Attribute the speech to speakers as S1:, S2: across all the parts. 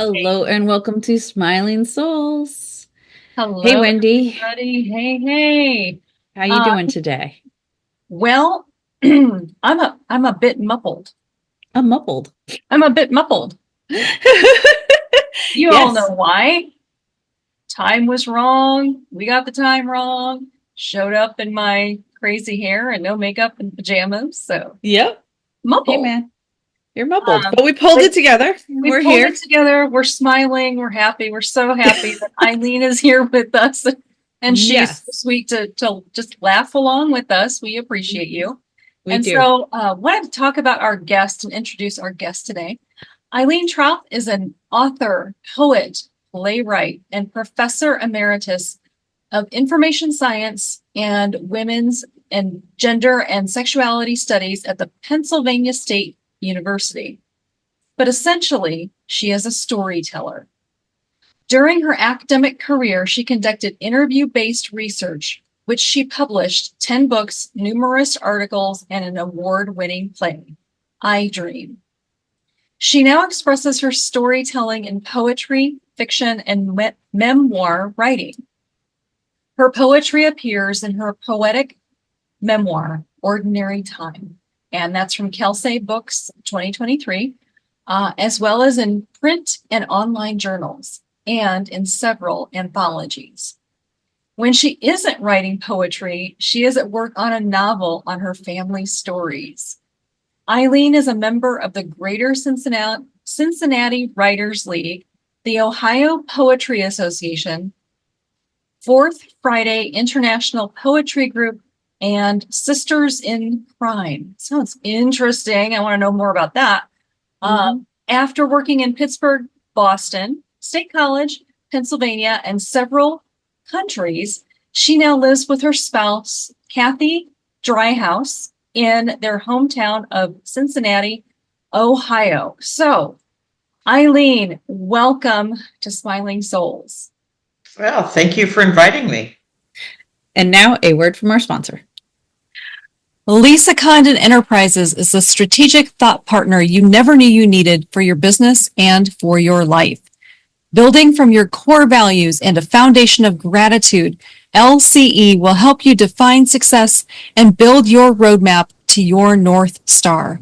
S1: Hello and welcome to Smiling Souls. Hey,
S2: Hello,
S1: Wendy.
S2: everybody. Hey.
S1: How you
S2: Uh,
S1: doing today?
S2: well, I'm a bit muffled.
S1: I'm muffled.
S2: I'm a bit muffled. You all know
S1: Yes.
S2: why. Time was wrong. We got the time wrong. Showed up in my crazy hair and no makeup and pajamas. So
S1: Yep. Hey,
S2: muffled.
S1: man. You're muffled,
S2: Um,
S1: but we pulled
S2: but
S1: it together.
S2: we
S1: We're
S2: pulled it
S1: here.
S2: together. We're smiling. We're happy. We're so happy that Eileen is here with us. And she's
S1: Yes,
S2: sweet to just laugh along with us. We appreciate you.
S1: we
S2: And
S1: do.
S2: so, wanted to talk about our guest and introduce our guest today. Eileen Trauth is an author, poet, playwright, and professor emeritus of information science and women's and gender and sexuality studies at the Pennsylvania State University. But essentially, she is a storyteller. During her academic career, she conducted interview-based research, which she published 10 books, numerous articles, and an award-winning play, iDream. She now expresses her storytelling in poetry, fiction, and memoir writing. Her poetry appears in her poetic memoir, Ordinary Time, and that's from Kelsay Books 2023, as well as in print and online journals and in several anthologies. When she isn't writing poetry, she is at work on a novel on her family stories. Eileen is a member of the Greater Cincinnati Writers League, the Ohio Poetry Association, Fourth Friday International Poetry Group, and Sisters in Crime. Sounds interesting. I want to know more about that. After working in Pittsburgh, Boston, State College, Pennsylvania, and several countries, she now lives with her spouse, Kathy Dryhouse, in their hometown of Cincinnati, Ohio. So, Eileen, welcome to Smiling Souls.
S3: Well, thank you for inviting me.
S1: And now a word from our sponsor.
S2: Lisa Condon Enterprises is the strategic thought partner you never knew you needed for your business and for your life. Building from your core values and a foundation of gratitude, LCE will help you define success and build your roadmap to your North Star.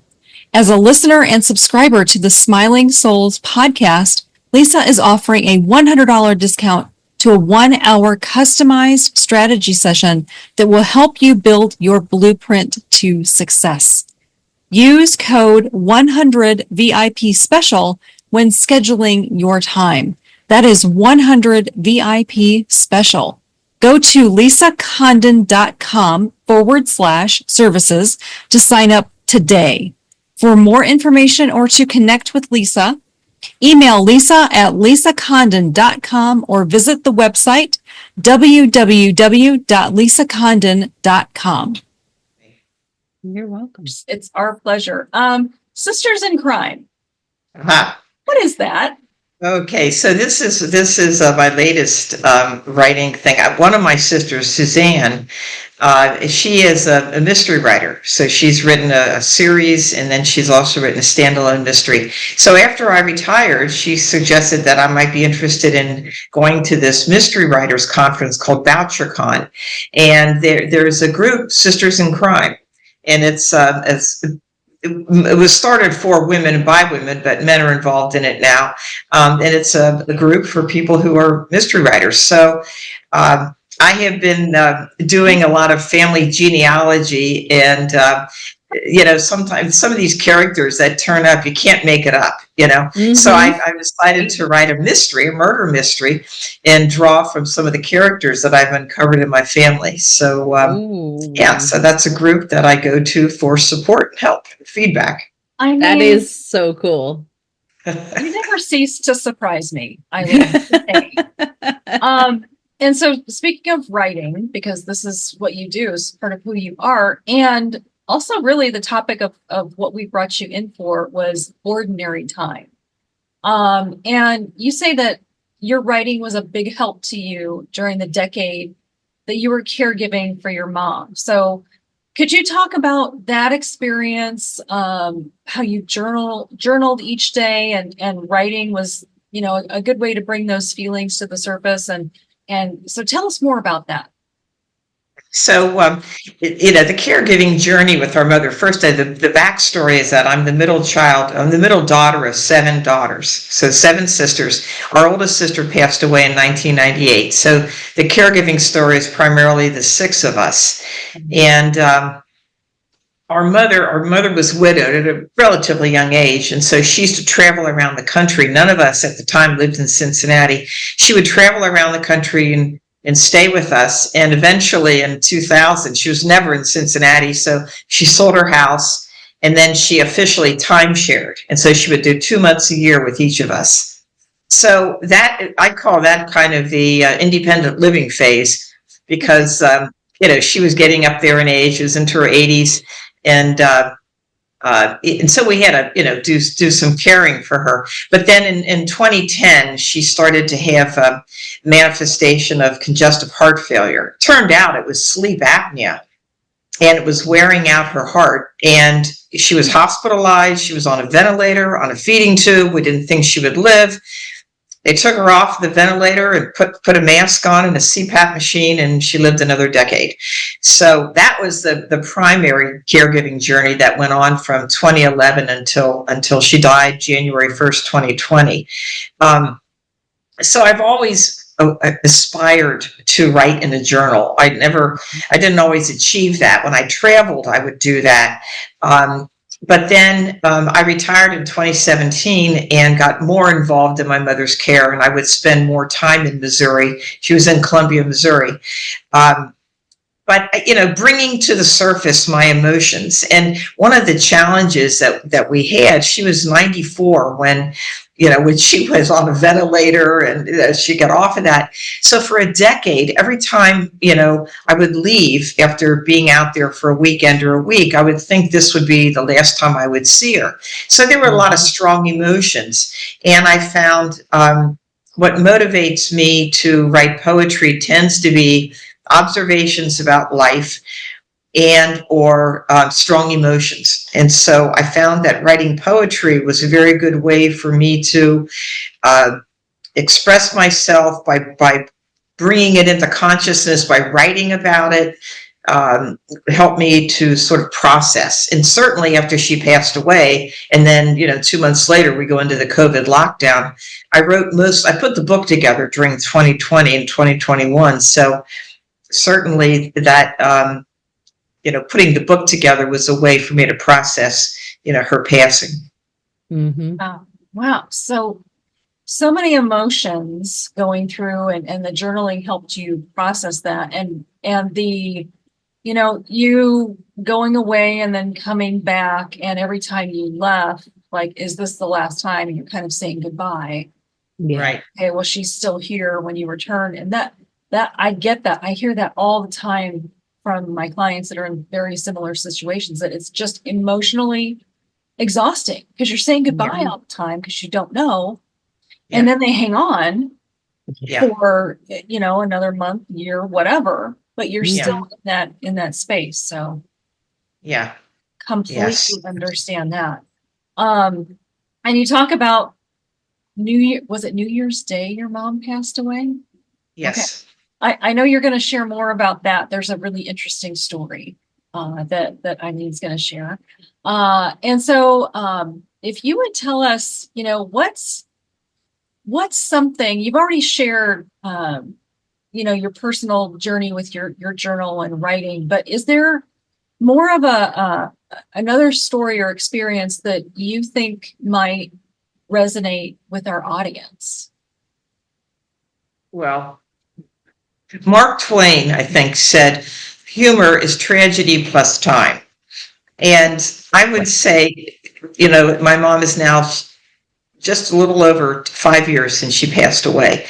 S2: As a listener and subscriber to the Smiling Souls podcast, Lisa is offering a $100 discount to a 1-hour customized strategy session that will help you build your blueprint to success. Use code 100VIP special when scheduling your time. That is 100 VIP special. Go to lisacondon.com/services to sign up today. For more information or to connect with Lisa, email Lisa at lisacondon.com or visit the website www.lisacondon.com.
S1: You're welcome.
S2: It's our pleasure. Sisters in Crime.
S3: Aha.
S2: What is that?
S3: Okay, so this is my latest writing thing. One of my sisters, Suzanne, she is a mystery writer. So she's written a series, and then she's also written a standalone mystery. So after I retired, she suggested that I might be interested in going to this mystery writers conference called VoucherCon, and there's a group, Sisters in Crime, and it was started for women and by women, but men are involved in it now. And it's a group for people who are mystery writers. So I have been doing a lot of family genealogy, and sometimes some of these characters that turn up, you can't make it up, So I decided to write a murder mystery, and draw from some of the characters that I've uncovered in my family. So so that's a group that I go to for support, help, feedback.
S2: I mean,
S1: That is so cool.
S2: You never cease to surprise me, Eileen. And so speaking of writing, because this is what you do, is part of who you are, and also really the topic of what we brought you in for was Ordinary Time. And you say that your writing was a big help to you during the decade that you were caregiving for your mom. So could you talk about that experience, how you journaled each day, and writing was a good way to bring those feelings to the surface. And so tell us more about that.
S3: So, the caregiving journey with our mother, first, the backstory is that I'm the middle child. I'm the middle daughter of 7 daughters. So 7 sisters. Our oldest sister passed away in 1998. So the caregiving story is primarily the 6 of us. And our mother was widowed at a relatively young age. And so she used to travel around the country. None of us at the time lived in Cincinnati. She would travel around the country and stay with us. And eventually in 2000, she was never in Cincinnati. So she sold her house and then she officially timeshared. And so she would do 2 months a year with each of us. So that, I call that kind of the independent living phase, because, she was getting up there in age. She was into her 80s. And so we had to, do some caring for her. But then in 2010, she started to have a manifestation of congestive heart failure. Turned out it was sleep apnea, and it was wearing out her heart. And she was hospitalized. She was on a ventilator, on a feeding tube. We didn't think she would live. They took her off the ventilator and put a mask on and a CPAP machine, and she lived another decade. So that was the primary caregiving journey that went on from 2011 until she died January 1st, 2020. So I've always aspired to write in a journal. I didn't always achieve that. When I traveled, I would do that. But then I retired in 2017 and got more involved in my mother's care, and I would spend more time in Missouri. She was in Columbia, Missouri. But, bringing to the surface my emotions. And one of the challenges that we had, she was 94 when she was on a ventilator, and she got off of that. So for a decade, every time, I would leave after being out there for a weekend or a week, I would think this would be the last time I would see her. So there were a lot of strong emotions. And I found what motivates me to write poetry tends to be observations about life and or strong emotions. And so I found that writing poetry was a very good way for me to express myself by bringing it into consciousness, by writing about it, helped me to sort of process. And certainly after she passed away, and then 2 months later we go into the COVID lockdown, I put the book together during 2020 and 2021. So certainly that putting the book together was a way for me to process, her passing.
S1: Mm-hmm.
S2: Wow. So many emotions going through, and the journaling helped you process that. And the, you going away and then coming back, and every time you left, like, is this the last time? And you're kind of saying goodbye.
S1: Yeah.
S3: Right.
S2: Okay, well, she's still here when you return. And that I get that. I hear that all the time from my clients that are in very similar situations, that it's just emotionally exhausting because you're saying goodbye all the time because you don't know.
S3: Yeah.
S2: And then they hang on
S3: Yeah.
S2: for, another month, year, whatever, but you're
S3: Yeah.
S2: still in that space. So
S3: Yeah.
S2: completely
S3: Yes.
S2: understand that. And you talk about was it New Year's Day your mom passed away?
S3: Yes.
S2: I know you're going to share more about that. There's a really interesting story that Eileen's going to share. And so if you would tell us, what's something you've already shared, your personal journey with your journal and writing, but is there more of another story or experience that you think might resonate with our audience?
S3: Well, Mark Twain, I think, said, humor is tragedy plus time. And I would say, my mom is now just a little over 5 years since she passed away.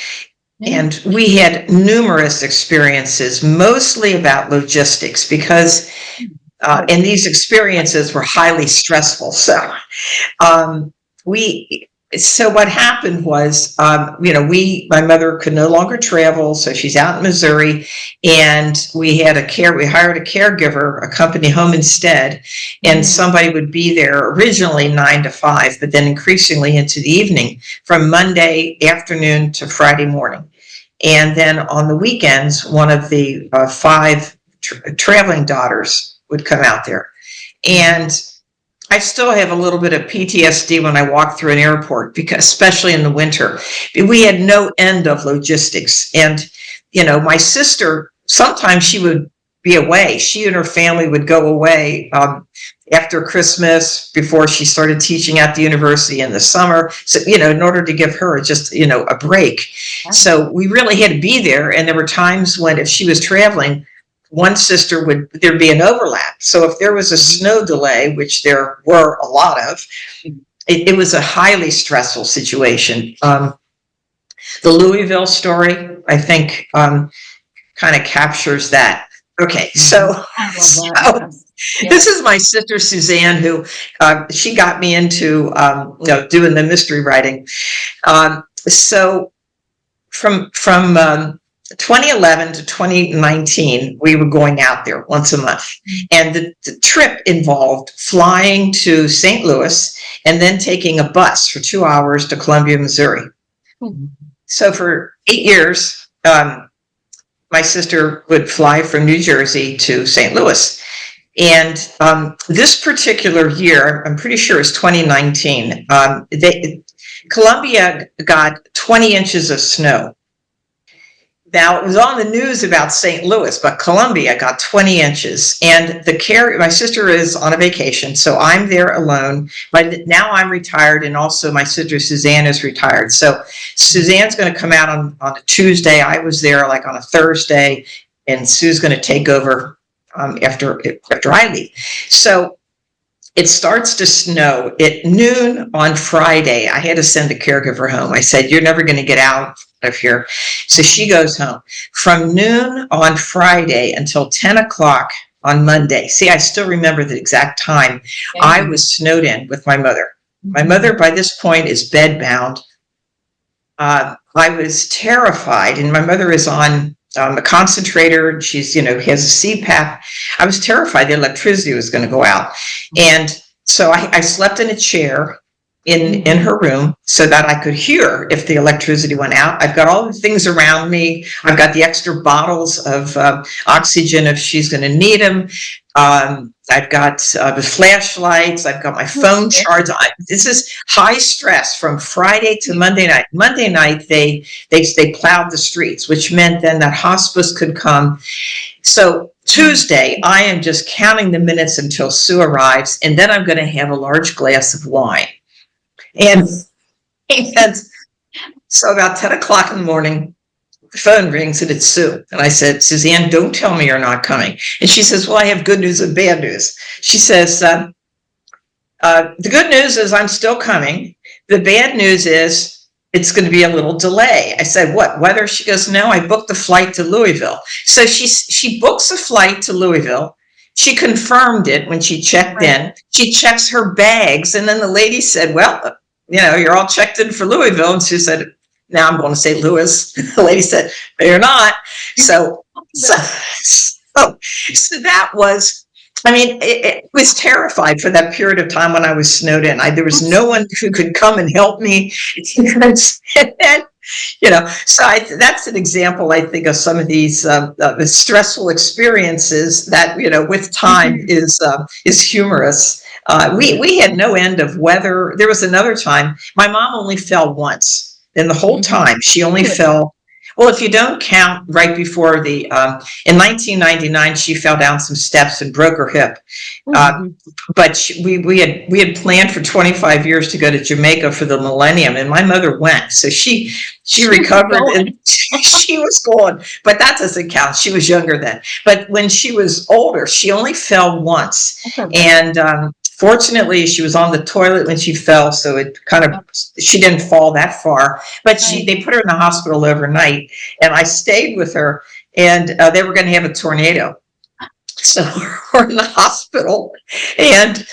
S2: Yeah.
S3: And we had numerous experiences, mostly about logistics, because, and these experiences were highly stressful. So we So what happened was, my mother could no longer travel, so she's out in Missouri, and we hired a caregiver, a company home instead, and somebody would be there originally 9 to 5, but then increasingly into the evening, from Monday afternoon to Friday morning. And then on the weekends, one of the 5 traveling daughters would come out there. And I still have a little bit of PTSD when I walk through an airport, because especially in the winter, we had no end of logistics. And, my sister, sometimes she would be away. She and her family would go away after Christmas, before she started teaching at the university in the summer. So, in order to give her just, a break. So we really had to be there. And there were times when, if she was traveling, one sister there'd be an overlap. So if there was a snow delay, which there were a lot of, it was a highly stressful situation. The Louisville story, I think, kind of captures that. Okay, so this is my sister Suzanne, who she got me into doing the mystery writing. So from 2011 to 2019, we were going out there once a month. And the trip involved flying to St. Louis and then taking a bus for 2 hours to Columbia, Missouri. So for 8 years, my sister would fly from New Jersey to St. Louis. And this particular year, I'm pretty sure it's 2019, Columbia got 20 inches of snow. Now, it was on the news about St. Louis, but Columbia got 20 inches. And my sister is on a vacation, so I'm there alone. But now I'm retired, and also my sister Suzanne is retired. So Suzanne's going to come out on a Tuesday. I was there like on a Thursday, and Sue's going to take over after I leave. So it starts to snow at noon on Friday. I had to send the caregiver home. I said, "You're never going to get out of here." So she goes home. From noon on Friday until 10 o'clock on Monday. See, I still remember the exact time. I was snowed in with my mother. My mother, by this point, is bedbound. I was terrified, and my mother is on a concentrator. She's, has a CPAP. I was terrified the electricity was going to go out. And so I slept in a chair in her room so that I could hear if the electricity went out. I've got all the things around me. I've got the extra bottles of oxygen if she's going to need them. I've got the flashlights. I've got my phone charged. This is high stress from Friday to Monday night. Monday night, they plowed the streets, which meant then that hospice could come. So Tuesday, I am just counting the minutes until Sue arrives, and then I'm going to have a large glass of wine. And so about 10 o'clock in the morning, the phone rings, and it's Sue. And I said, "Suzanne, don't tell me you're not coming." And she says, "Well, I have good news and bad news." She says, the good news is I'm still coming. The bad news is it's going to be a little delay. I said, "What, weather?" She goes, "No, I booked the flight to Louisville." So she books a flight to Louisville. She confirmed it when she checked in. She checks her bags. And then the lady said, "Well, you're all checked in for Louisville." And she said, "Now I'm going to St. Louis." The lady said, "No, you're not." So that was, it was terrified for that period of time when I was snowed in. There was no one who could come and help me. So that's an example, I think, of some of these stressful experiences that, with time is humorous. We had no end of weather. There was another time, my mom only fell once. And the whole time, she only fell. Well, if you don't count right before in 1999, she fell down some steps and broke her hip. But we had planned for 25 years to go to Jamaica for the millennium, and my mother went. So she recovered and she was gone. But that doesn't count. She was younger then. But when she was older, she only fell once. And fortunately, she was on the toilet when she fell, so she didn't fall that far. But they put her in the hospital overnight, and I stayed with her, and they were going to have a tornado. So we're in the hospital, and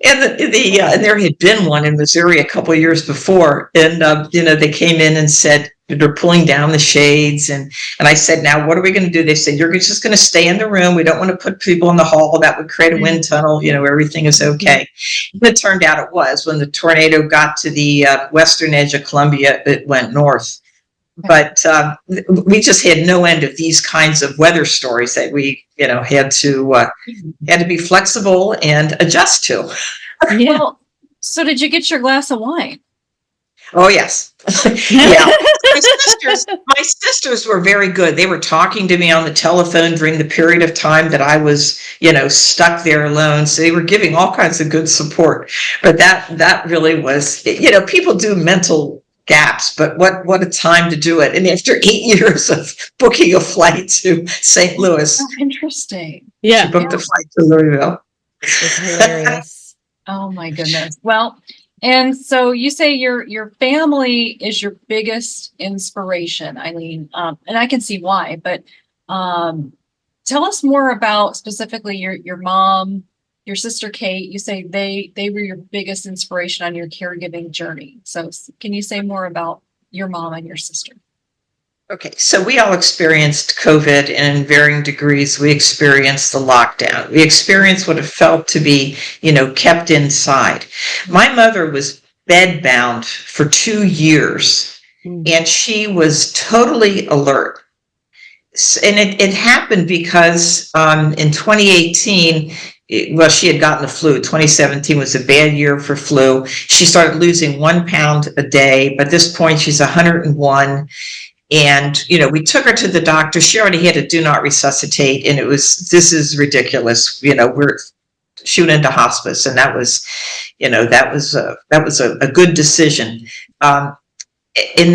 S3: And and there had been one in Missouri a couple of years before, and they came in and said they're pulling down the shades, and I said, now what are we going to do? They said, you're just going to stay in the room. We don't want to put people in the hall. That would create a wind tunnel. Everything is okay. And it turned out it was. When the tornado got to the western edge of Columbia, it went north. But we just had no end of these kinds of weather stories that we, had to be flexible and adjust to.
S1: Yeah.
S2: Well, so did you get your glass of wine?
S3: Oh, yes. Yeah. My sisters were very good. They were talking to me on the telephone during the period of time that I was, stuck there alone. So they were giving all kinds of good support. But that really was, people do mental gaps, but what a time to do it. And after 8 years of booking a flight to St. Louis.
S2: Oh, interesting.
S1: Yeah.
S3: She booked a flight to Louisville.
S1: It's hilarious.
S2: Oh my goodness. Well, and so you say your family is your biggest inspiration, Eileen, and I can see why. But tell us more about specifically your mom, your sister Kate. You say they were your biggest inspiration on your caregiving journey. So can you say more about your mom and your sister?
S3: Okay, so we all experienced COVID in varying degrees. We experienced the lockdown. We experienced what it felt to be, kept inside. My mother was bedbound for 2 years, and she was totally alert. And it happened because in 2018, she had gotten the flu. 2017 was a bad year for flu. She started losing 1 pound a day. By this point, she's 101. And, we took her to the doctor. She already had a do not resuscitate. And this is ridiculous. She went into hospice, and that was a good decision. And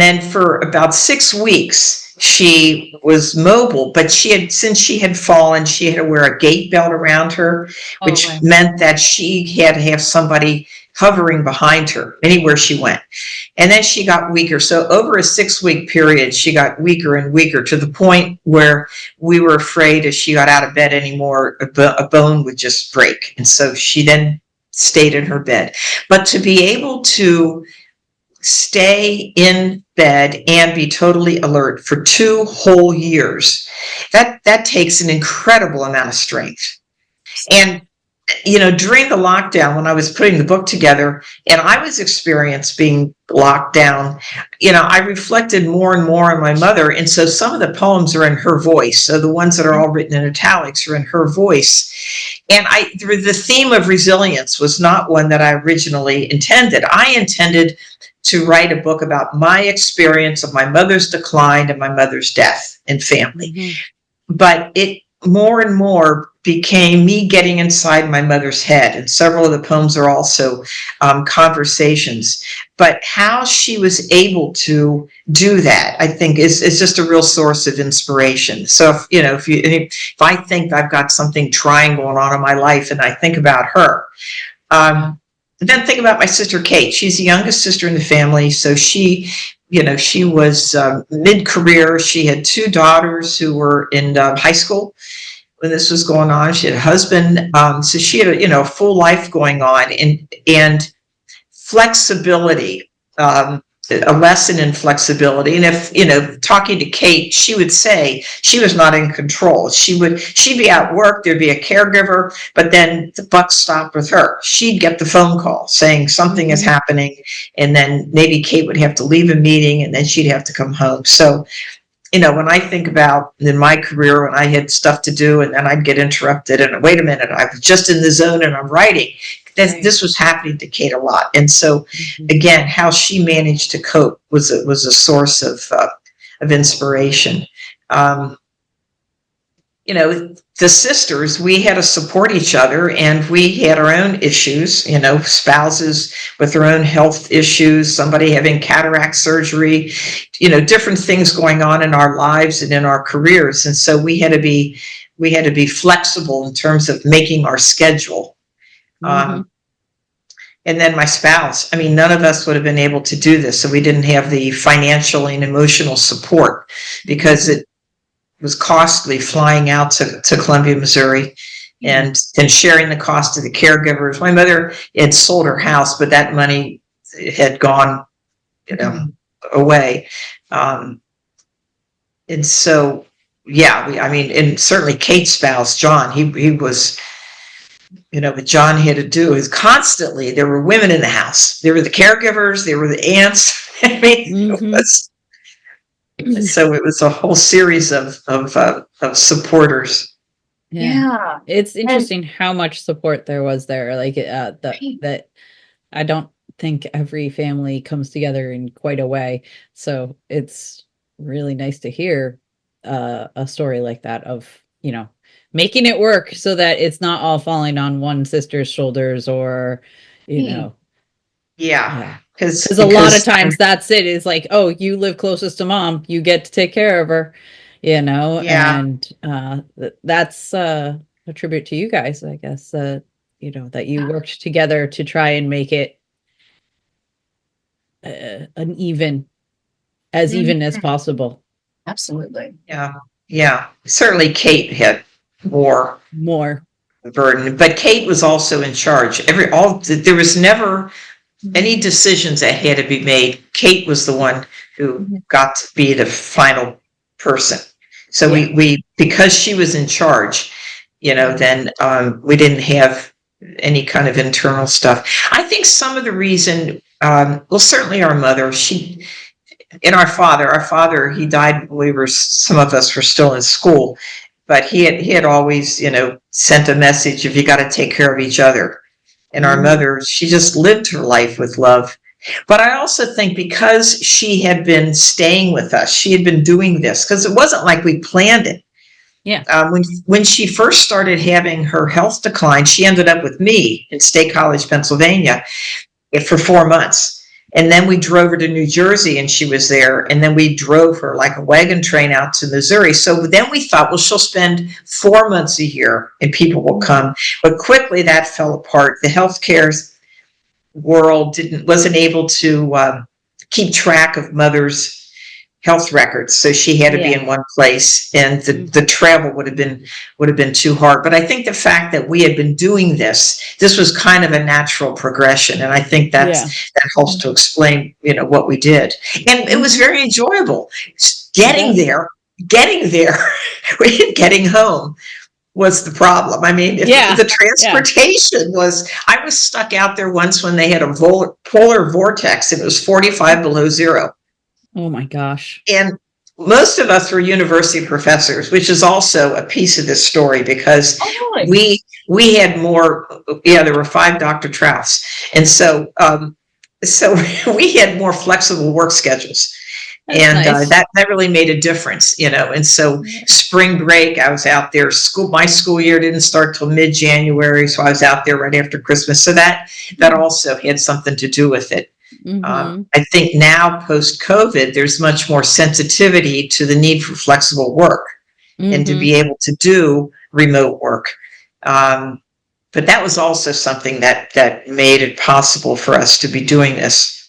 S3: then for about 6 weeks, she was mobile, but since she had fallen, she had to wear a gait belt around her, which meant that she had to have somebody hovering behind her anywhere she went. And then she got weaker. So over a 6-week period, she got weaker and weaker to the point where we were afraid if she got out of bed anymore, a bone would just break. And so she then stayed in her bed. But to be able to stay in bed and be totally alert for 2 whole years, that takes an incredible amount of strength. And during the lockdown, when I was putting the book together and I was experienced being locked down, I reflected more and more on my mother. And so some of the poems are in her voice. So the ones that are all written in italics are in her voice. And the theme of resilience was not one that I originally intended. I intended to write a book about my experience of my mother's decline and my mother's death and family. Mm-hmm. But it more and more became me getting inside my mother's head. And several of the poems are also conversations. But how she was able to do that, I think, is just a real source of inspiration. So, if I think I've got something trying going on in my life and I think about her, then think about my sister Kate. She's the youngest sister in the family. So she was mid-career. She had 2 daughters who were in high school when this was going on. She had a husband. So she had a full life going on, and flexibility, a lesson in flexibility. And if, talking to Kate, she would say she was not in control. She'd be at work, there'd be a caregiver, but then the buck stopped with her. She'd get the phone call saying something is happening. And then maybe Kate would have to leave a meeting and then she'd have to come home. So, when I think about in my career, when I had stuff to do and then I'd get interrupted and wait a minute, I was just in the zone and I'm writing. This was happening to Kate a lot. And so, again, how she managed to cope was a source of inspiration. The sisters, we had to support each other, and we had our own issues, spouses with their own health issues, somebody having cataract surgery, different things going on in our lives and in our careers. And so we had to be flexible in terms of making our schedule. And then my spouse, none of us would have been able to do this. So we didn't have the financial and emotional support because it was costly flying out to Columbia, Missouri, and sharing the cost of the caregivers. My mother had sold her house, but that money had gone, away. And so, yeah, and certainly Kate's spouse, John, he was, what John had to do is constantly, there were women in the house. There were the caregivers, there were the aunts. So it was a whole series of supporters.
S2: Yeah.
S1: It's interesting how much support there was there. Like that I don't think every family comes together in quite a way. So it's really nice to hear a story like that of, making it work so that it's not all falling on one sister's shoulders or,
S3: Yeah.
S1: Because a lot of times that's it. It's like, oh, you live closest to mom, you get to take care of her, and that's a tribute to you guys, I guess, that you worked together to try and make it even as possible.
S2: Absolutely.
S3: Yeah. Certainly Kate had more burden, but Kate was also in charge. There was never any decisions that had to be made. Kate was the one who got to be the final person. So we because she was in charge, then we didn't have any kind of internal stuff. I think some of the reason, certainly our mother, our father, he died when some of us were still in school, but he had always, sent a message of you got to take care of each other. And our mother, she just lived her life with love. But I also think because she had been staying with us, she had been doing this, because it wasn't like we planned it.
S1: Yeah.
S3: When she first started having her health decline, she ended up with me in State College, Pennsylvania, for 4 months. And then we drove her to New Jersey and she was there. And then we drove her like a wagon train out to Missouri. So then we thought, well, she'll spend 4 months a year and people will come. But quickly that fell apart. The healthcare world wasn't able to keep track of mother's health records. So she had to be in one place, and the travel would have been too hard. But I think the fact that we had been doing this was kind of a natural progression. And I think that helps to explain, what we did. And it was very enjoyable. Getting there, getting home was the problem. I mean, the transportation I was stuck out there once when they had a polar vortex and it was 45 below zero.
S1: Oh my gosh.
S3: And most of us were university professors, which is also a piece of this story, because we had more, there were 5 Dr. Trauths. And so we had more flexible work schedules. That's nice. That really made a difference, and so spring break, I was out there. My school year didn't start till mid-January, so I was out there right after Christmas. So that also had something to do with it. I think now post-COVID, there's much more sensitivity to the need for flexible work and to be able to do remote work. But that was also something that made it possible for us to be doing this.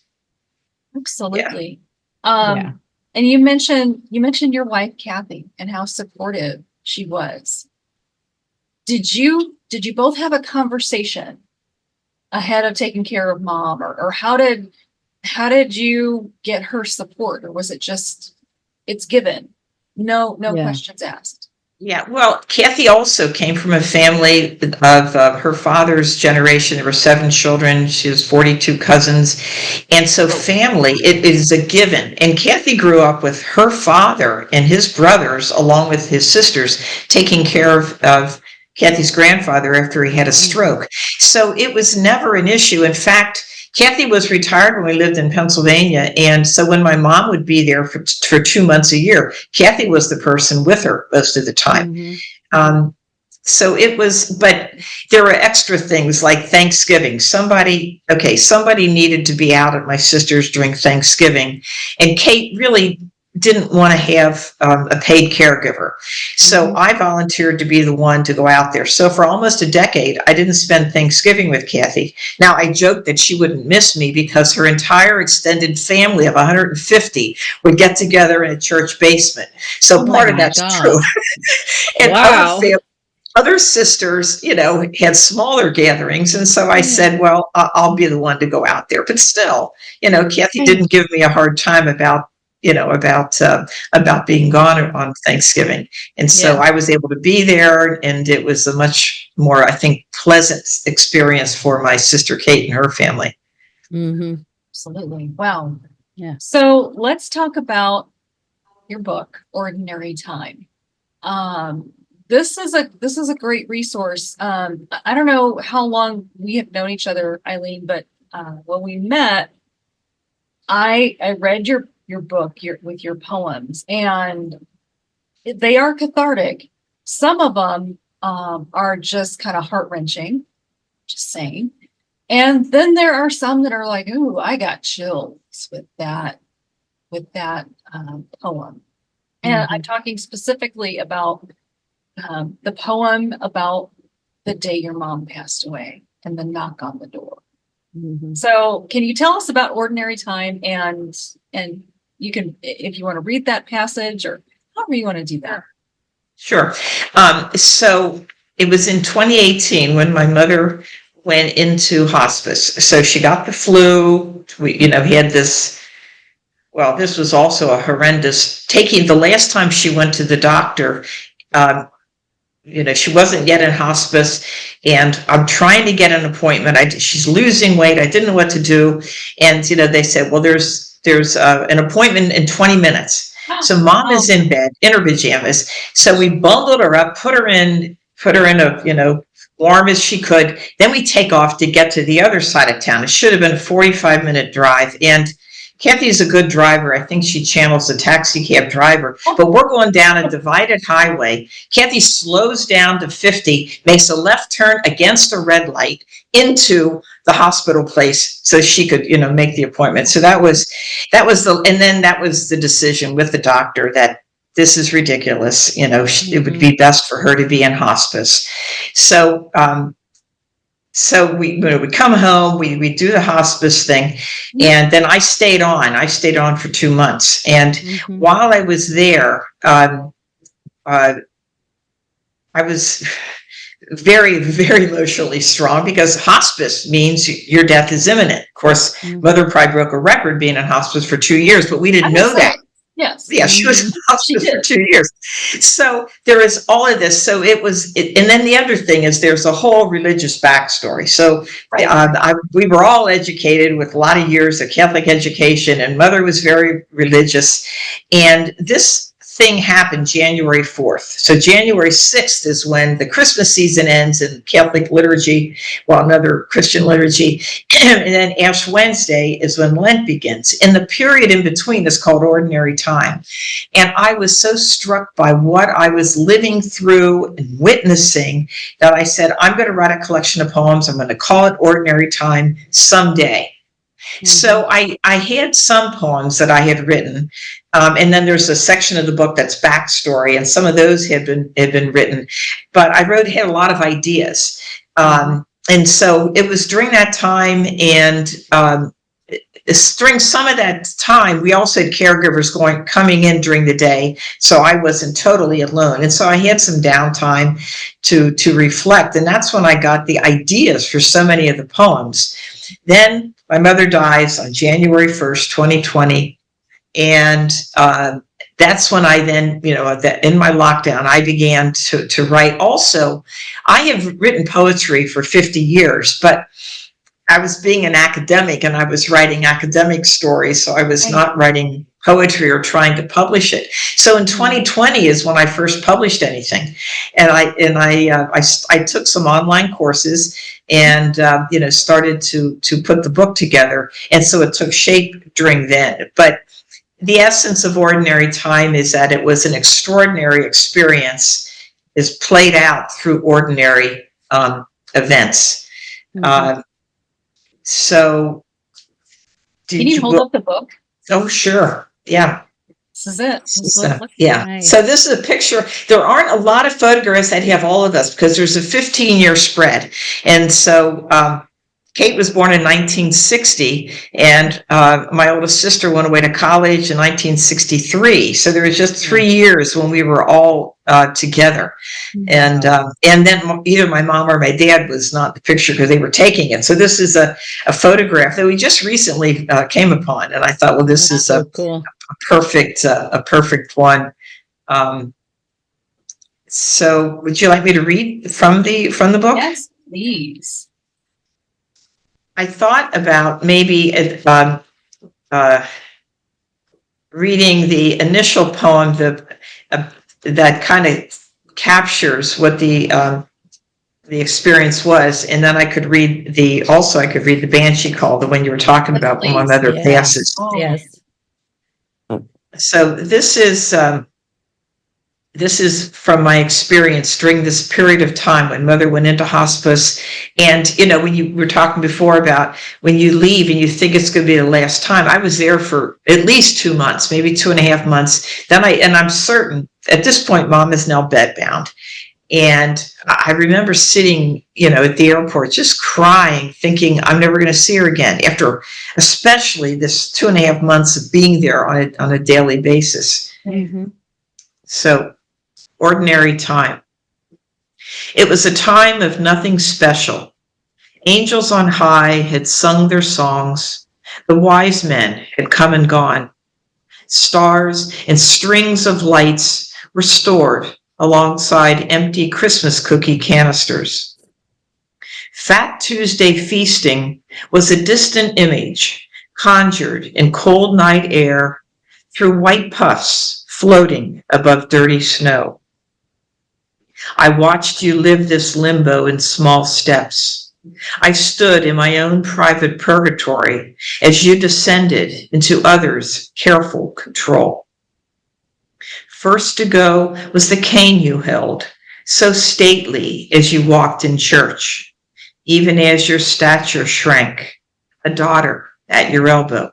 S2: Absolutely. And you mentioned your wife, Kathy, and how supportive she was. Did you both have a conversation ahead of taking care of mom, or how did you get her support, or was it just it's given, no questions asked?
S3: Yeah, well, Kathy also came from a family of her father's generation. There were 7 children. She has 42 cousins. And so family, it is a given. And Kathy grew up with her father and his brothers, along with his sisters, taking care of Kathy's grandfather after he had a stroke. So it was never an issue. In fact, Kathy was retired when we lived in Pennsylvania. And so when my mom would be there for 2 months a year, Kathy was the person with her most of the time. So it was, but there were extra things like Thanksgiving. Somebody needed to be out at my sister's during Thanksgiving. And Kate really didn't want to have a paid caregiver. So I volunteered to be the one to go out there. So for almost a decade, I didn't spend Thanksgiving with Kathy. Now, I joked that she wouldn't miss me because her entire extended family of 150 would get together in a church basement. So part of that's true. And other sisters, had smaller gatherings. And so I said, well, I'll be the one to go out there. But still, Kathy didn't give me a hard time about being gone on Thanksgiving. And so I was able to be there, and it was a much more, I think, pleasant experience for my sister Kate and her family.
S1: Mm-hmm.
S2: Absolutely. Wow.
S1: Yeah.
S2: So let's talk about your book, Ordinary Time. This is a great resource. I don't know how long we have known each other, Eileen, but when we met, I read your book with your poems, and they are cathartic. Some of them are just kind of heart-wrenching, just saying. And then there are some that are like, ooh, I got chills with that poem. And I'm talking specifically about the poem about the day your mom passed away and the knock on the door. Mm-hmm. So can you tell us about Ordinary Time, and you can, if you want to read that passage or however you want to do that.
S3: Sure. So it was in 2018 when my mother went into hospice. So she got the flu. We had this, well, this was also a horrendous, the last time she went to the doctor, she wasn't yet in hospice, and I'm trying to get an appointment. She's losing weight. I didn't know what to do. And, they said, well, there's an appointment in 20 minutes. So mom is in bed in her pajamas. So we bundled her up, put her in a, warm as she could. Then we take off to get to the other side of town. It should have been a 45-minute drive. And Kathy's a good driver. I think she channels a taxi cab driver, but we're going down a divided highway. Kathy slows down to 50, makes a left turn against a red light into the hospital place so she could, make the appointment. So that was the decision with the doctor that this is ridiculous. It would be best for her to be in hospice. So, we come home, we do the hospice thing, and then I stayed on for 2 months. And while I was there, I was very, very emotionally strong, because hospice means your death is imminent. Of course, Mother probably broke a record being in hospice for 2 years, but we didn't know that.
S2: Yes.
S3: Yeah, she was in hospice for 2 years. So there is all of this. So and then the other thing is there's a whole religious backstory. So we were all educated with a lot of years of Catholic education, and Mother was very religious. And this thing happened January 4th. So January 6th is when the Christmas season ends in Catholic liturgy, another Christian liturgy. And then Ash Wednesday is when Lent begins. And the period in between is called Ordinary Time. And I was so struck by what I was living through and witnessing that I said, I'm going to write a collection of poems. I'm going to call it Ordinary Time someday. So I had some poems that I had written, and then there's a section of the book that's backstory, and some of those had been written. But I had a lot of ideas, and so it was during that time, and during some of that time, we also had caregivers coming in during the day, so I wasn't totally alone, and so I had some downtime to reflect, and that's when I got the ideas for so many of the poems. Then my mother dies on January 1st, 2020. And that's when I then, in my lockdown, I began to write. Also, I have written poetry for 50 years, but I was being an academic and I was writing academic stories. So I was not writing poetry or trying to publish it. So in 2020 is when I first published anything. And I took some online courses and started to put the book together, and so it took shape during then. But the essence of Ordinary Time is that it was an extraordinary experience, is played out through ordinary events. So
S2: can you hold up the book?
S3: Oh, sure. Yeah.
S2: This is it.
S1: Nice.
S3: So this is a picture. There aren't a lot of photographs that have all of us because there's a 15-year spread. And so Kate was born in 1960, and my oldest sister went away to college in 1963. So there was just 3 years when we were all together, and then either my mom or my dad was not in the picture because they were taking it. So this is a photograph that we just recently came upon, and I thought, well, this is
S1: so cool.
S3: a perfect one. So would you like me to read from the book?
S2: Yes, please.
S3: I thought about maybe reading the initial poem that kind of captures what the experience was, and then I could read the Banshee Call, the one you were talking about when my mother passes.
S2: Oh.
S1: Yes.
S3: So this is from my experience during this period of time when mother went into hospice. And, when you were talking before about when you leave and you think it's going to be the last time, I was there for at least 2 months, maybe 2.5 months. And I'm certain at this point, mom is now bedbound. And I remember sitting, at the airport, just crying, thinking I'm never going to see her again after, especially this 2.5 months of being there on a daily basis.
S1: Mm-hmm.
S3: So, ordinary time. It was a time of nothing special. Angels on high had sung their songs. The wise men had come and gone. Stars and strings of lights were stored alongside empty Christmas cookie canisters. Fat Tuesday feasting was a distant image conjured in cold night air through white puffs floating above dirty snow. I watched you live this limbo in small steps. I stood in my own private purgatory as you descended into others' careful control. First to go was the cane you held, so stately as you walked in church, even as your stature shrank, a daughter at your elbow.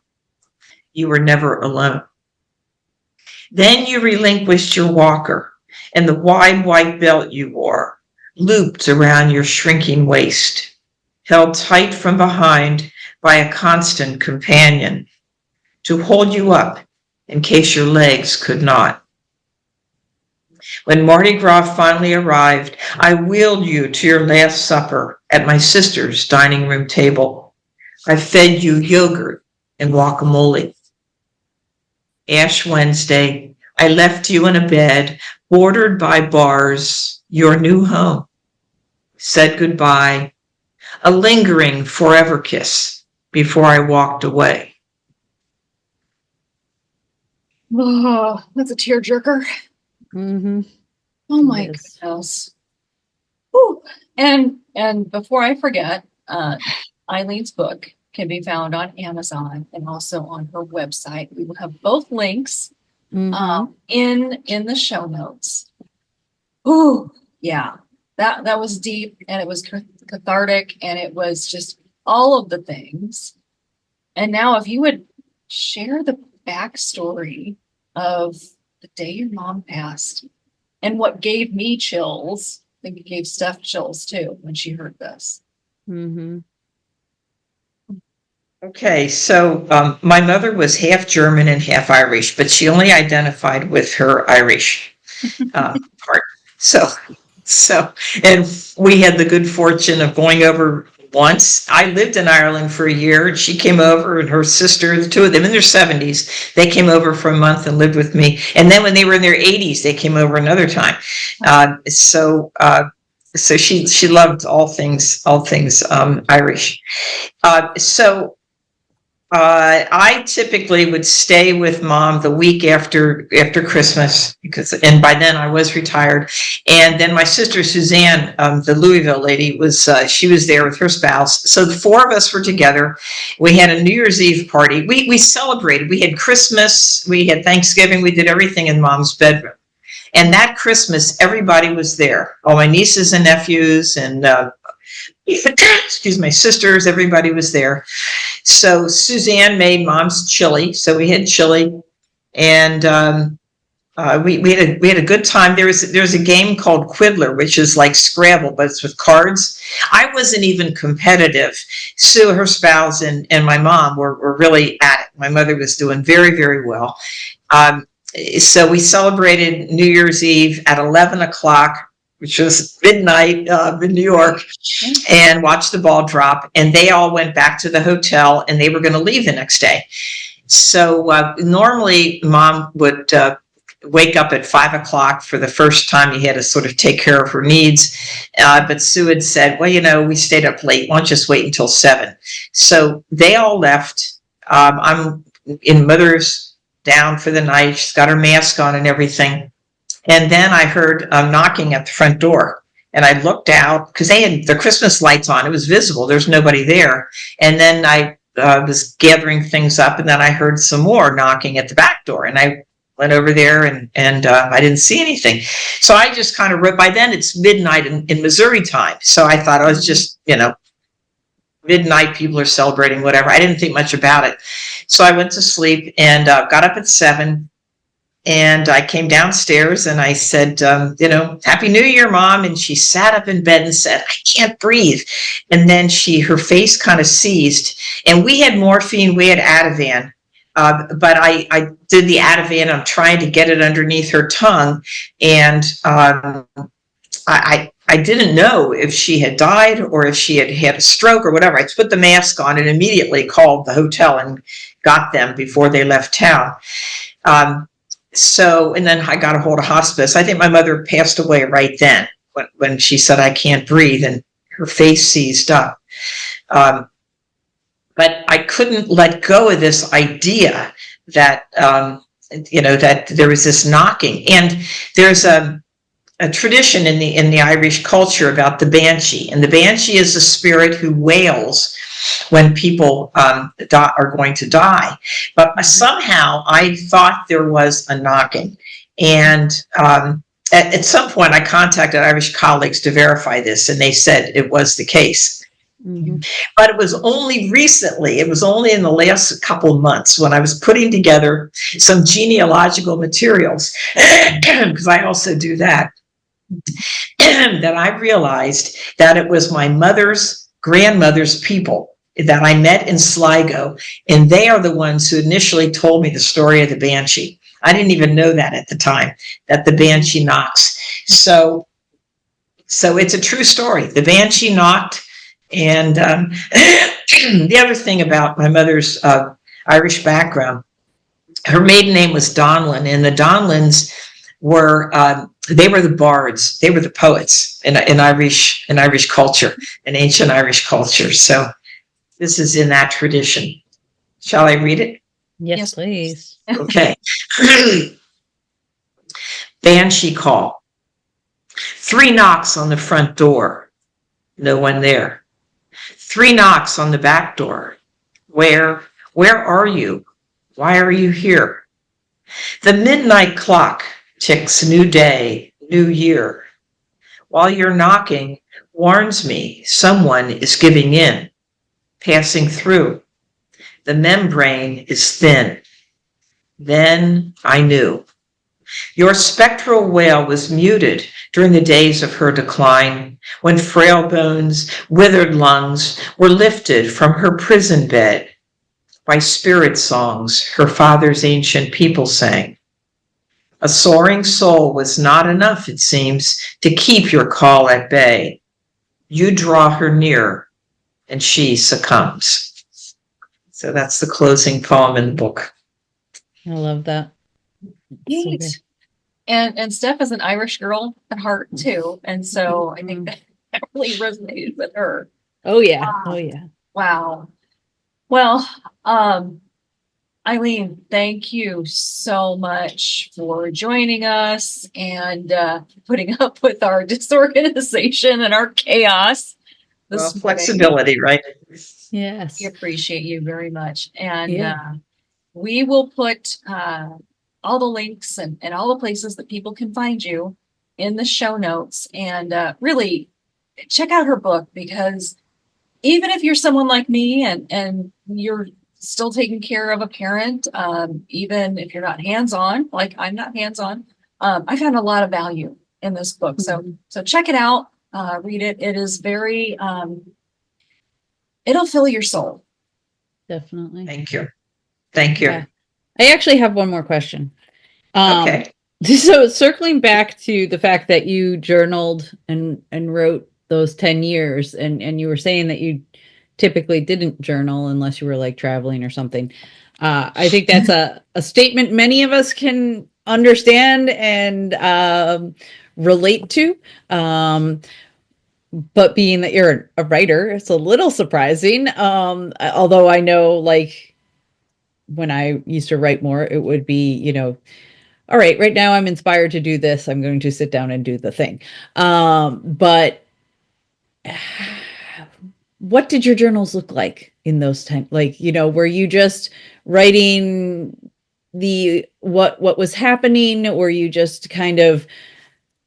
S3: You were never alone. Then you relinquished your walker, and the wide white belt you wore looped around your shrinking waist, held tight from behind by a constant companion to hold you up in case your legs could not. When Mardi Gras finally arrived, I wheeled you to your last supper at my sister's dining room table. I fed you yogurt and guacamole. Ash Wednesday, I left you in a bed bordered by bars, your new home. Said goodbye, a lingering forever kiss before I walked away.
S2: Oh, that's a tearjerker.
S1: Mm-hmm.
S2: Oh my
S1: Yes.
S2: goodness. Whew. And before I forget, Eileen's book can be found on Amazon and also on her website. We will have both links
S1: Mm-hmm.
S2: in the show notes. Ooh, yeah, that was deep, and it was cathartic, and it was just all of the things. And now, if you would share the backstory of the day your mom passed, and what gave me chills, I think it gave Steph chills too when she heard this.
S1: Mm-hmm.
S3: Okay, so my mother was half German and half Irish, but she only identified with her Irish part. So, and we had the good fortune of going over once. I lived in Ireland for a year, and she came over, and her sister, the two of them in their 70s, they came over for a month and lived with me. And then when they were in their 80s, they came over another time. So she loved all things Irish. I typically would stay with mom the week after Christmas and by then I was retired. And then my sister Suzanne, the Louisville lady, she was there with her spouse. So the four of us were together. We had a New Year's Eve party. We celebrated. We had Christmas. We had Thanksgiving. We did everything in mom's bedroom. And that Christmas, everybody was there. All my nieces and nephews and excuse me, sisters, everybody was there. So Suzanne made mom's chili. So we had chili. And we had a good time. There's a game called Quiddler, which is like Scrabble, but it's with cards. I wasn't even competitive. Sue, her spouse, and my mom were really at it. My mother was doing very, very well. So we celebrated New Year's Eve at 11 o'clock, which was midnight in New York, and watched the ball drop. And they all went back to the hotel, and they were going to leave the next day. So normally Mom would wake up at 5 o'clock for the first time. He had to sort of take care of her needs. But Sue had said, well, we stayed up late. Why don't you just wait until 7? So they all left. I'm in Mother's down for the night. She's got her mask on and everything. And then I heard knocking at the front door. And I looked out because they had the Christmas lights on. It was visible. There's nobody there. And then I was gathering things up, and then I heard some more knocking at the back door. And I went over there, and I didn't see anything. So I just kind of wrote. By then it's midnight in Missouri time. So I thought I was just, midnight, people are celebrating, whatever. I didn't think much about it. So I went to sleep and got up at 7. And I came downstairs and I said, Happy New Year, Mom. And she sat up in bed and said, I can't breathe. And then her face kind of seized. And we had morphine, we had Ativan. But I did the Ativan. I'm trying to get it underneath her tongue. And I didn't know if she had died or if she had had a stroke or whatever. I put the mask on and immediately called the hotel and got them before they left town. And then I got a hold of hospice. I think my mother passed away right then when she said, I can't breathe, and her face seized up. But I couldn't let go of this idea that, that there was this knocking. And there's a tradition in the Irish culture about the banshee. And the banshee is a spirit who wails when people are going to die. But somehow I thought there was a knocking. And at some point I contacted Irish colleagues to verify this, and they said it was the case. Mm-hmm. But it was only recently, it was only in the last couple of months when I was putting together some genealogical materials, because I also do that, that I realized that it was my mother's grandmother's people that I met in Sligo, and they are the ones who initially told me the story of the banshee. I didn't even know that at the time, that the banshee knocks. So it's a true story. The banshee knocked, and the other thing about my mother's Irish background, her maiden name was Donlan, and the Donlans were they were the bards, they were the poets in Irish culture, in ancient Irish culture. So this is in that tradition. Shall I read it?
S1: Yes, please.
S3: Okay. Banshee call. 3 knocks on the front door. No one there. 3 knocks on the back door. Where are you? Why are you here? The midnight clock ticks new day, new year. While you're knocking, warns me someone is giving in. Passing through. The membrane is thin. Then I knew. Your spectral wail was muted during the days of her decline, when frail bones, withered lungs were lifted from her prison bed by spirit songs her father's ancient people sang. A soaring soul was not enough, it seems, to keep your call at bay. You draw her near, and she succumbs. So that's the closing poem in the book.
S1: I love that.
S2: Neat. So and Steph is an Irish girl at heart too, and so I think that really resonated with her.
S1: Oh yeah. Oh yeah.
S2: Wow. Well, Eileen, thank you so much for joining us and putting up with our disorganization and our chaos.
S3: Flexibility, right?
S1: Yes.
S2: We appreciate you very much. And we will put all the links and all the places that people can find you in the show notes. And really check out her book, because even if you're someone like me and you're still taking care of a parent, even if you're not hands-on, like I'm not hands-on. I found a lot of value in this book. So check it out, read it. It is very, it'll fill your soul.
S1: Definitely.
S3: Thank you. Thank you.
S1: Yeah. I actually have one more question.
S3: Okay.
S1: So circling back to the fact that you journaled and wrote those 10 years, and you were saying that you typically didn't journal unless you were like traveling or something. I think that's a statement many of us can understand and relate to. But being that you're a writer, it's a little surprising. Although I know, like, when I used to write more, it would be, you know, all right now I'm inspired to do this. I'm going to sit down and do the thing. But what did your journals look like in those times? Like, you know, were you just writing what was happening? Were you just kind of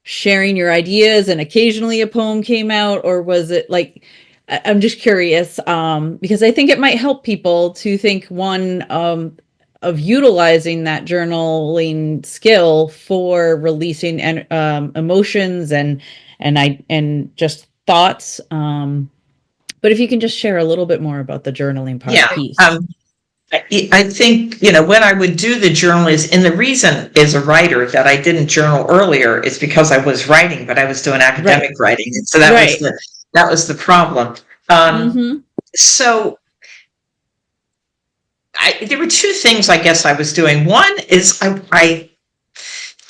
S1: sharing your ideas and occasionally a poem came out? Or was it like, I'm just curious, because I think it might help people to think, one, of utilizing that journaling skill for releasing emotions and just thoughts. But if you can just share a little bit more about the journaling part piece.
S3: I think, you know, when I would do the journal and the reason as a writer that I didn't journal earlier is because I was writing, but I was doing academic writing. And so that was the problem. So there were two things I guess I was doing. One is I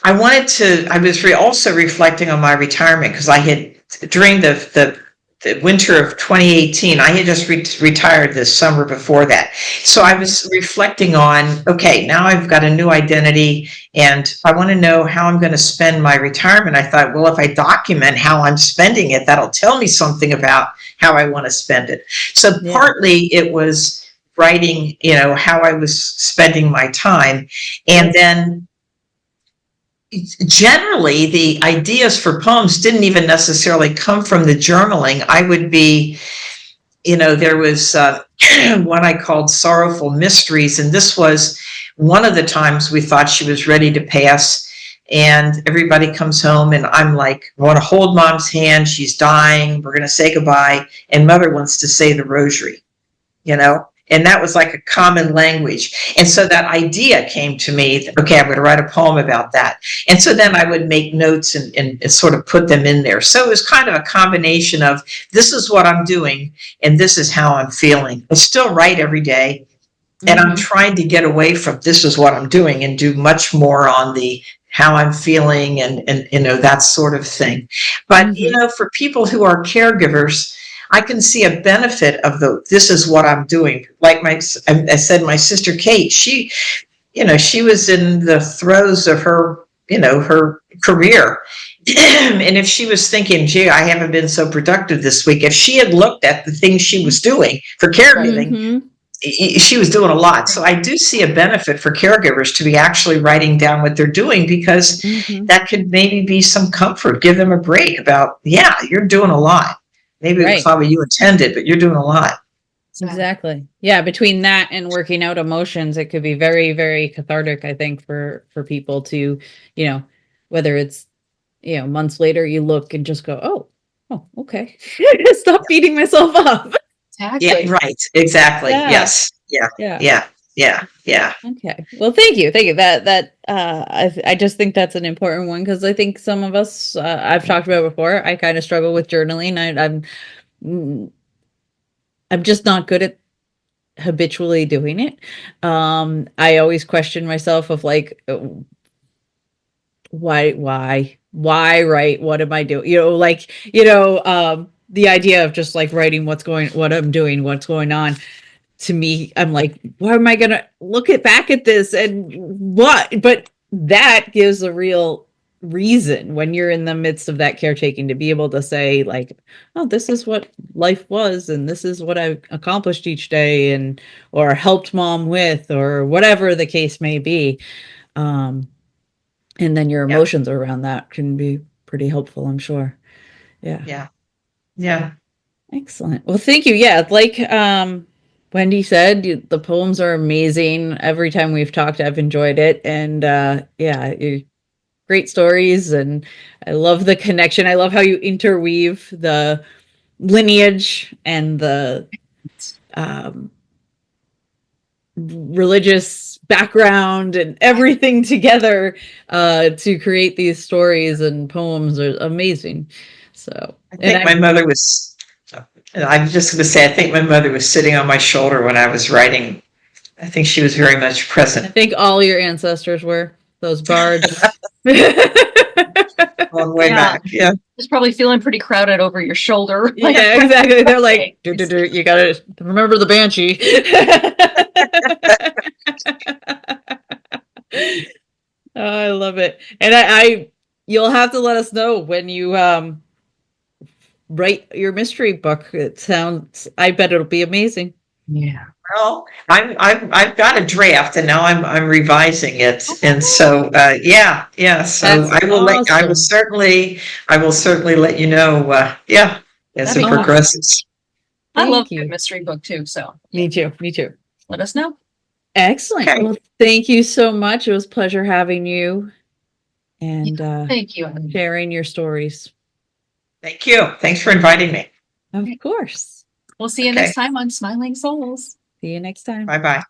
S3: was also reflecting on my retirement, because I had, during the winter of 2018, I had just retired this summer before that. So I was reflecting on, okay, now I've got a new identity and I want to know how I'm going to spend my retirement. I thought, well, if I document how I'm spending it, that'll tell me something about how I want to spend it. So partly it was writing, you know, how I was spending my time. And then generally the ideas for poems didn't even necessarily come from the journaling. I would be, you know, there was one I called Sorrowful Mysteries, and this was one of the times we thought she was ready to pass, and everybody comes home and I'm like, I want to hold mom's hand, she's dying, we're going to say goodbye, and mother wants to say the rosary, you know. And that was like a common language. And so that idea came to me, okay, I'm going to write a poem about that. And so then I would make notes and sort of put them in there. So it was kind of a combination of, this is what I'm doing and this is how I'm feeling. I still write every day, and I'm trying to get away from this is what I'm doing and do much more on the how I'm feeling and you know, that sort of thing. But, you know, for people who are caregivers, I can see a benefit of this is what I'm doing. Like I said, my sister Kate, she, you know, she was in the throes of her, you know, her career. And if she was thinking, gee, I haven't been so productive this week, if she had looked at the things she was doing for caregiving, she was doing a lot. So I do see a benefit for caregivers to be actually writing down what they're doing, because that could maybe be some comfort, give them a break about, yeah, you're doing a lot. Maybe it's not what you intended, but you're doing a lot.
S1: Exactly. Yeah. Between that and working out emotions, it could be very, very cathartic, I think, for people to, you know, whether it's, you know, months later, you look and just go, oh, okay. Stop beating myself up.
S2: Exactly.
S3: Yeah, right. Exactly. Yeah. Yes. Yeah.
S1: Okay. Well, thank you. I just think that's an important one, because I think some of us, I've talked about before, I kind of struggle with journaling. I'm just not good at habitually doing it. I always question myself of like, why write? What am I doing? You know, like, you know, the idea of just like writing what I'm doing, what's going on. To me, I'm like, why am I going to look back at this and what? But that gives a real reason when you're in the midst of that caretaking to be able to say like, oh, this is what life was, and this is what I accomplished each day, and or helped mom with, or whatever the case may be. And then your emotions around that can be pretty helpful, I'm sure. Yeah.
S3: Yeah.
S1: Excellent. Well, thank you. Yeah. Like, Wendy said, the poems are amazing. Every time we've talked, I've enjoyed it. And yeah, great stories. And I love the connection. I love how you interweave the lineage and the religious background and everything together to create these stories, and poems are amazing. So
S3: I think my mother was, I'm just going to say, I think my mother was sitting on my shoulder when I was writing. I think she was very much
S1: I
S3: present.
S1: think all your ancestors were those bards.
S3: Long way back. Yeah.
S2: Just probably feeling pretty crowded over your shoulder.
S1: Yeah, exactly. They're like, you gotta remember the banshee. Oh, I love it. And I you'll have to let us know when you write your mystery book. It sounds, I bet it'll be amazing.
S2: Yeah.
S3: Well, I've got a draft, and now I'm revising it, and so yeah. So
S1: That's
S3: I will
S1: awesome.
S3: I will certainly let you know. Yeah, as
S2: That'd
S3: it
S2: be awesome.
S3: progresses.
S2: I
S1: Thank
S2: love
S1: you.
S2: the mystery book too. So
S1: Me too. Me too.
S2: let us know.
S1: Excellent.
S3: Okay.
S1: Well, thank you so much. It was a pleasure having you and
S2: Thank you.
S1: sharing your stories.
S3: Thank you. Thanks for inviting me.
S1: Of course.
S2: We'll see you
S3: Okay.
S2: next time on Smiling Souls.
S1: See you next time.
S3: Bye bye.